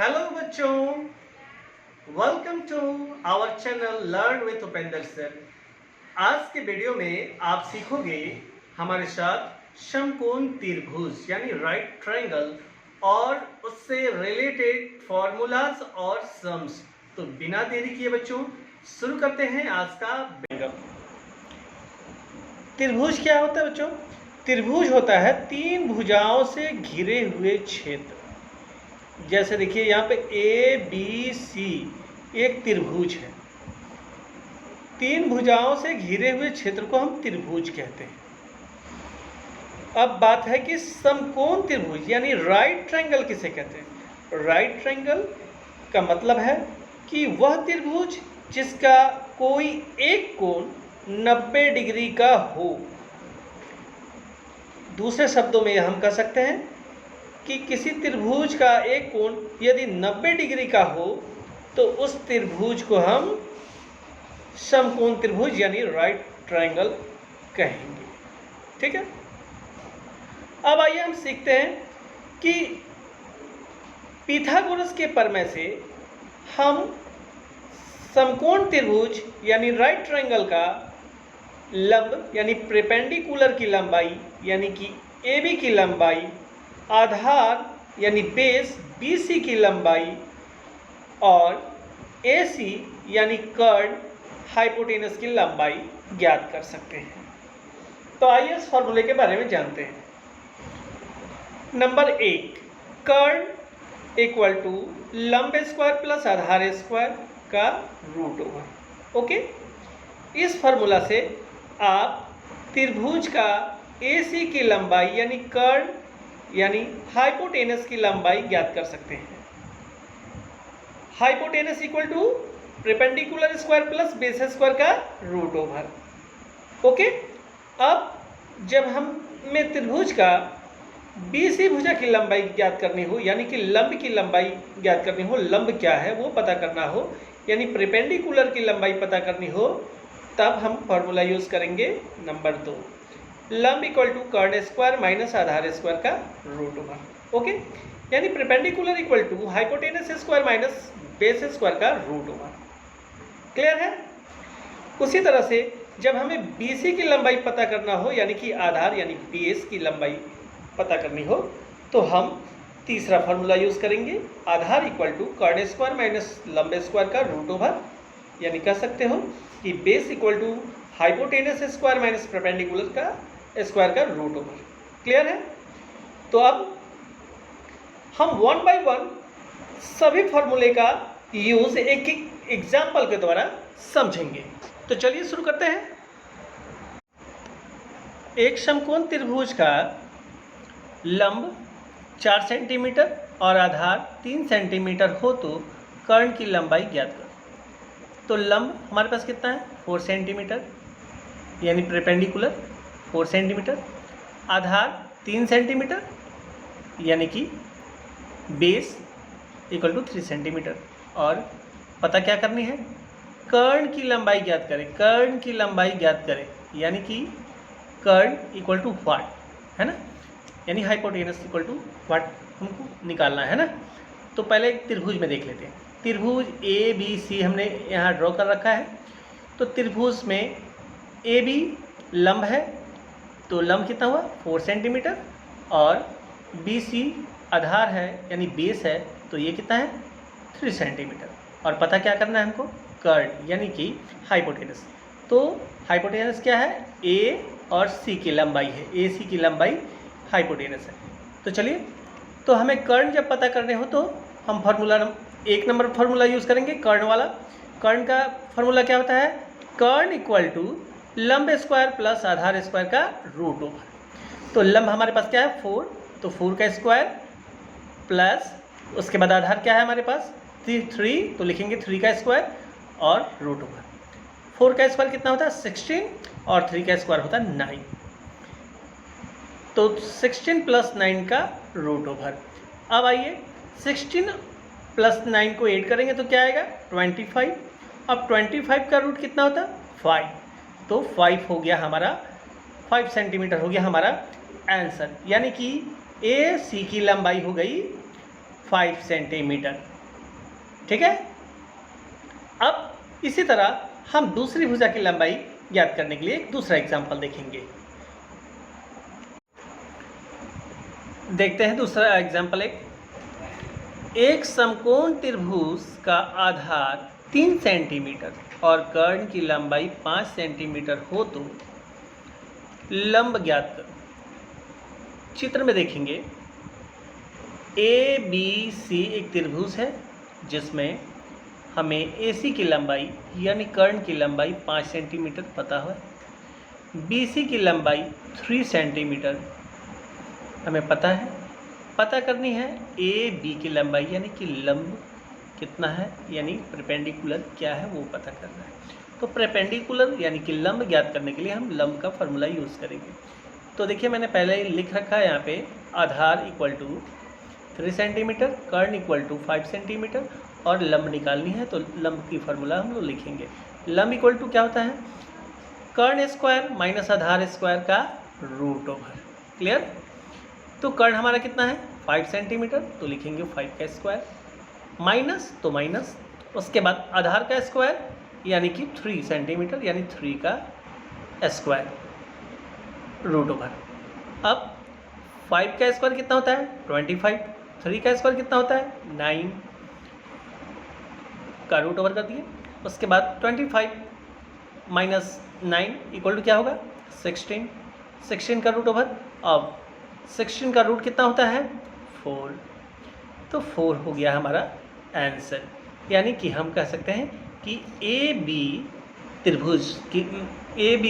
Hello बच्चों, welcome to our channel learn with Upendra sir. आज के वीडियो में आप सीखोगे हमारे साथ समकोण त्रिभुज यानी राइट ट्रायंगल और उससे रिलेटेड फॉर्मूलाज और सम्स। तो बिना देरी किए बच्चों शुरू करते हैं आज का वीडियो। त्रिभुज क्या होता है बच्चों? त्रिभुज होता है तीन भुजाओं से घिरे हुए क्षेत्र। जैसे देखिए यहाँ पे ए बी सी एक त्रिभुज है। तीन भुजाओं से घिरे हुए क्षेत्र को हम त्रिभुज कहते हैं। अब बात है कि समकोण त्रिभुज यानी राइट ट्रायंगल किसे कहते हैं? राइट ट्रायंगल का मतलब है कि वह त्रिभुज जिसका कोई एक कोण 90 डिग्री का हो। दूसरे शब्दों में हम कह सकते हैं कि किसी त्रिभुज का एक कोण यदि 90 डिग्री का हो तो उस त्रिभुज को हम समकोण त्रिभुज यानी राइट ट्रायंगल कहेंगे। ठीक है, अब आइए हम सीखते हैं कि पिथागोरस के प्रमेय से हम समकोण त्रिभुज यानी राइट ट्रायंगल का लंब यानी परपेंडिकुलर की लंबाई यानी कि AB की लंबाई, आधार यानी बेस BC की लंबाई और AC यानी कर्ड हाइपोटेनस की लंबाई ज्ञात कर सकते हैं। तो आइए इस फॉर्मूले के बारे में जानते हैं। नंबर 1, कर्ड इक्वल टू लंब स्क्वायर प्लस आधार स्क्वायर का रूट ओवर। ओके, इस फॉर्मूला से आप त्रिभुज का AC की लंबाई यानी कर्ड यानी हाइपोटेनस की लंबाई ज्ञात कर सकते हैं। Hypotenuse equal to perpendicular square plus base square का रूट ओवर। ओके, अब जब हमें त्रिभुज का BC भुजा की लंबाई ज्ञात करनी हो यानी कि लंब की लंबाई ज्ञात करनी हो, लंब क्या है वो पता करना हो यानी परपेंडिकुलर की लंबाई पता करनी हो, तब हम फॉर्मूला यूज करेंगे नंबर 2, लंब इक्वल टू कर्ड स्क्वायर माइनस आधार स्क्वायर का रूट ओवर। ओके, यानी perpendicular equal to hypotenuse square minus base square का रूट ओवर। क्लियर है? उसी तरह से जब हमें BC की लंबाई पता करना हो यानी कि आधार यानी बेस की लंबाई पता करनी हो तो हम तीसरा फॉर्मूला यूज करेंगे, आधार इक्वल टू कर्ड स्क्वायर माइनस लंब स्क्वायर का रूट ओवर, यानी कह सकते हो कि base equal to hypotenuse square minus perpendicular का स्क्वायर का रूट ओवर। क्लियर है? तो अब हम 1 बाय 1 सभी फॉर्मूले का यूज एक एक एग्जाम्पल के द्वारा समझेंगे। तो चलिए शुरू करते हैं। एक समकोण त्रिभुज का लंब 4 सेंटीमीटर और आधार 3 सेंटीमीटर हो तो कर्ण की लंबाई ज्ञात करो। तो लंब हमारे पास कितना है? 4 सेंटीमीटर यानी परपेंडिकुलर 4 सेंटीमीटर, आधार 3 सेंटीमीटर यानी कि बेस इक्वल टू 3 सेंटीमीटर। और पता क्या करनी है? कर्ण की लंबाई ज्ञात करें। कर्ण की लंबाई ज्ञात करें यानी कि कर्ण इक्वल टू वाट, है ना, यानी हाइपोटेनस इक्वल टू वाट हमको निकालना है ना। तो पहले एक त्रिभुज में देख लेते हैं। त्रिभुज ABC हमने यहाँ ड्रॉ कर रखा है। तो त्रिभुज में AB लंब है तो लंब कितना हुआ? 4 सेंटीमीटर और BC आधार है यानी बेस है तो ये कितना है? 3 सेंटीमीटर। और पता क्या करना है हमको? कर्ड यानी कि हाइपोटेनस। तो हाइपोटेनस क्या है? A और C की लंबाई है, AC की लंबाई हाइपोटेनस है। तो चलिए, तो हमें कर्ण जब पता करने हो तो हम फार्मूला 1 नंबर फार्मूला यूज़ करेंगे कर्ण वाला। कर्ण का फार्मूला क्या होता है? कर्ण इक्वल टू लंब स्क्वायर प्लस आधार स्क्वायर का रूट ओवर। तो लंब हमारे पास क्या है? 4, तो 4 का स्क्वायर प्लस उसके बाद आधार क्या है हमारे पास? 3, तो लिखेंगे 3 का स्क्वायर और रूट ओवर। 4 का स्क्वायर कितना होता है? 16 और 3 का स्क्वायर होता है 9, तो 16 प्लस 9 का रूट ओवर। अब आइए 16 प्लस 9 को ऐड करेंगे तो क्या आएगा? 25। अब 25 का रूट कितना होता है? 5, तो 5 हो गया हमारा, 5 सेंटीमीटर हो गया हमारा आंसर। यानी कि AC की लंबाई हो गई 5 सेंटीमीटर। ठीक है। अब इसी तरह हम दूसरी भुजा की लंबाई ज्ञात करने के लिए एक दूसरा एग्जाम्पल देखेंगे। देखते हैं दूसरा एग्जाम्पल। एक समकोण त्रिभुज का आधार 3 सेंटीमीटर और कर्ण की लंबाई 5 सेंटीमीटर हो तो लंब ज्ञात करो। चित्र में देखेंगे ABC एक त्रिभुज है जिसमें हमें AC की लंबाई यानी कर्ण की लंबाई 5 सेंटीमीटर पता है, BC की लंबाई 3 सेंटीमीटर हमें पता है। पता करनी है AB की लंबाई यानी कि लंब कितना है, यानी परपेंडिकुलर क्या है वो पता करना है। तो परपेंडिकुलर यानी कि लंब ज्ञात करने के लिए हम लंब का फॉर्मूला यूज़ करेंगे। तो देखिए मैंने पहले ही लिख रखा है यहाँ पे आधार इक्वल टू 3 सेंटीमीटर, कर्ण इक्वल टू 5 सेंटीमीटर और लंब निकालनी है। तो लंब की फार्मूला हम लोग लिखेंगे। लंब इक्वल टू क्या होता है, कर्ण स्क्वायर माइनस आधार स्क्वायर का रूट ओवर। क्लियर। तो कर्ण हमारा कितना है 5 सेंटीमीटर, तो लिखेंगे 5 का स्क्वायर, माइनस तो माइनस, उसके बाद आधार का स्क्वायर यानी कि 3 सेंटीमीटर यानी 3 का स्क्वायर रूट ओवर। अब 5 का स्क्वायर कितना होता है 25, 3 का स्क्वायर कितना होता है 9 का रूट ओवर कर दिए। उसके बाद 25 माइनस 9 इक्वल टू क्या होगा 16, 16 का रूट ओवर। अब 16 का रूट कितना होता है 4, तो 4 हो गया हमारा आंसर। यानी कि हम कह सकते हैं कि AB त्रिभुज की AB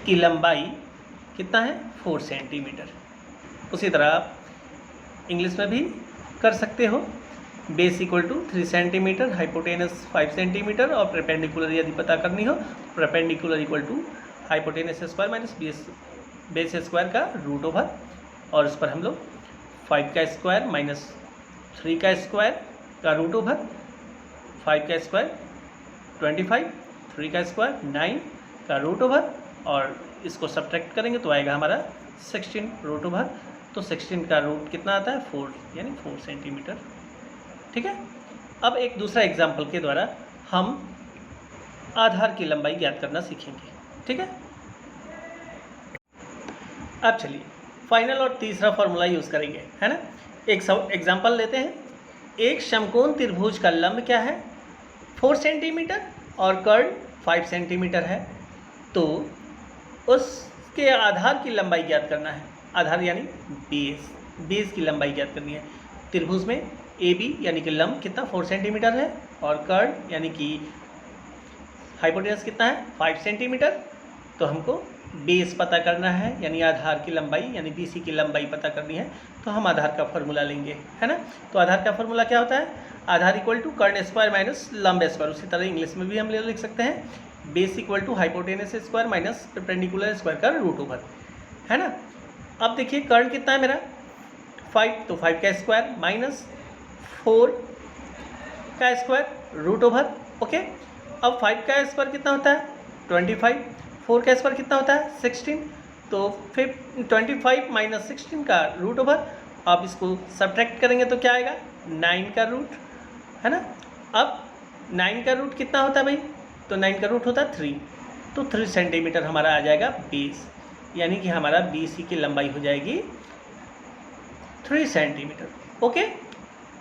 की लंबाई कितना है 4 सेंटीमीटर। उसी तरह आप इंग्लिश में भी कर सकते हो। Base equal to 3 centimetre, hypotenuse 5 centimetre और परपेंडिकुलर यदि पता करनी हो perpendicular equal to hypotenuse square minus base square का रूट ओवर। और उस पर हम लोग 5 का स्क्वायर माइनस 3 का स्क्वायर का रूट ओवर, 5 का स्क्वायर 25, 3 का स्क्वायर 9 का रूट ओवर और इसको सब्ट्रैक्ट करेंगे तो आएगा हमारा 16 रूट ओवर। तो 16 का रूट कितना आता है 4 यानी 4 सेंटीमीटर। ठीक है। अब एक दूसरा एग्जाम्पल के द्वारा हम आधार की लंबाई ज्ञात करना सीखेंगे। ठीक है। अब चलिए फाइनल और तीसरा फॉर्मूला यूज़ करेंगे, है ना। एक एग्जाम्पल लेते हैं। एक समकोण त्रिभुज का लंब क्या है 4 सेंटीमीटर और कर्ण 5 सेंटीमीटर है, तो उसके आधार की लंबाई ज्ञात करना है। आधार यानी बेस की लंबाई ज्ञात करनी है। त्रिभुज में AB यानी कि लंब कितना 4 सेंटीमीटर है और कर्ण यानी कि हाइपोटेनस कितना है 5 सेंटीमीटर। तो हमको बेस पता करना है यानी आधार की लंबाई यानी BC की लंबाई पता करनी है। तो हम आधार का फॉर्मूला लेंगे, है ना। तो आधार का फॉर्मूला क्या होता है आधार इक्वल टू कर्ण स्क्वायर माइनस लंब स्क्वायर। उसी तरह इंग्लिश में भी हम लिख सकते हैं base equal to hypotenuse square minus perpendicular square का रूट ओवर, है ना। अब देखिए कर्ण कितना है मेरा 5, तो 5 का स्क्वायर माइनस 4 का स्क्वायर रूट ओवर। ओके। अब 5 का स्क्वायर कितना होता है 25, 4 का स्क्वायर कितना होता है 16, तो 25 माइनस 16 का रूट ओवर। आप इसको सब्ट्रैक्ट करेंगे तो क्या आएगा 9 का रूट, है ना। अब 9 का रूट कितना होता है भाई, तो 9 का रूट होता है 3, तो 3 सेंटीमीटर हमारा आ जाएगा बेस, यानी कि हमारा BC की लंबाई हो जाएगी 3 सेंटीमीटर। ओके।